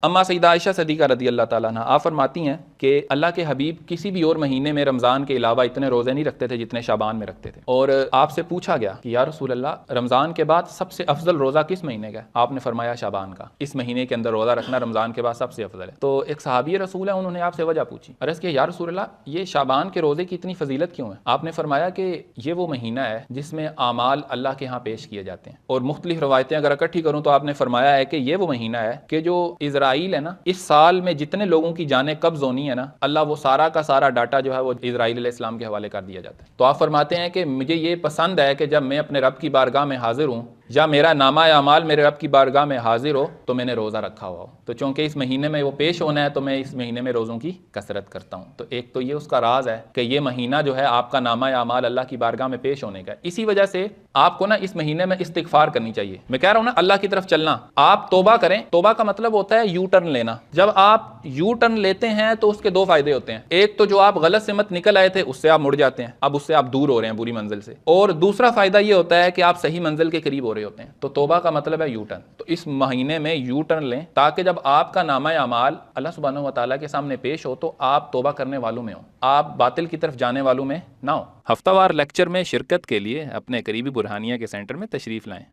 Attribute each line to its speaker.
Speaker 1: अम्मा सईदा आयशा सदीक़ा रदी अल्लाह ताला अन्हा आप फरमाती हैं कि अल्लाह के हबीब किसी भी और महीने में रमज़ान के अलावा इतने रोज़े नहीं रखते थे जितने शाबान में रखते थे। और आपसे पूछा गया कि या रसूल अल्लाह, रमज़ान के बाद सबसे अफजल रोज़ा किस महीने का है? आपने फरमाया शाबान का। इस महीने के अंदर रोज़ा रखना रमज़ान के बाद सबसे अफजल है। तो एक सहाबी रसूल है, उन्होंने आपसे वजह पूछी। अर्ज़ किया या रसूल अल्लाह, ये शाबान के रोज़े की इतनी फजीलत क्यों है? आपने फरमाया कि ये वो महीना है जिसमें आमाल अल्लाह के यहाँ पेश किए जाते हैं। और मुख्तलिफ रवायतें अगर इकट्ठी करूँ तो आपने फरमाया है कि ये वो महीना है कि जो इजराइल है ना, इस साल में जितने लोगों की जानें कब्ज होनी है ना, अल्लाह वो सारा का सारा डाटा जो है वो इजराइल अलैहिस्सलाम के हवाले कर दिया जाता है। तो आप फरमाते हैं कि मुझे ये पसंद है कि जब मैं अपने रब की बारगाह में हाजिर हूँ या मेरा नामा या अमाल मेरे रब की बारगाह में हाजिर हो तो मैंने रोज़ा रखा हुआ हो। तो चूँकि इस महीने में वो पेश होना है तो मैं इस महीने में रोज़ों की कसरत करता हूँ। तो एक तो ये उसका राज है कि ये महीना जो है आपका नामा या अमाल अल्लाह की बारगाह में पेश होने का है। इसी वजह से आपको ना इस महीने में इस्तिगफार करनी चाहिए। मैं कह रहा हूँ ना, अल्लाह की तरफ चलना, आप तौबा करें। तौबा का मतलब होता है यू टर्न लेना। जब आप यू टर्न लेते हैं तो उसके दो फायदे होते हैं। एक तो जो आप गलत से मत निकल आए थे उससे आप मुड़ जाते हैं, अब उससे आप दूर हो रहे हैं बुरी मंजिल से। और दूसरा फायदा ये होता है कि आप सही मंजिल के करीब हो रहे होते हैं। तो तौबा का मतलब है यू टर्न। तो इस महीने में यू टर्न लें ताकि जब आपका नामा अमाल अल्लाह सुब्हानहू व तआला के सामने पेश हो तो आप तौबा करने वालों में हो, आप बातिल की तरफ जाने वालों में ना हो। हफ्तावार लेक्चर में शिरकत के लिए अपने करीबी बुरहानिया के सेंटर में तशरीफ़ लाएं।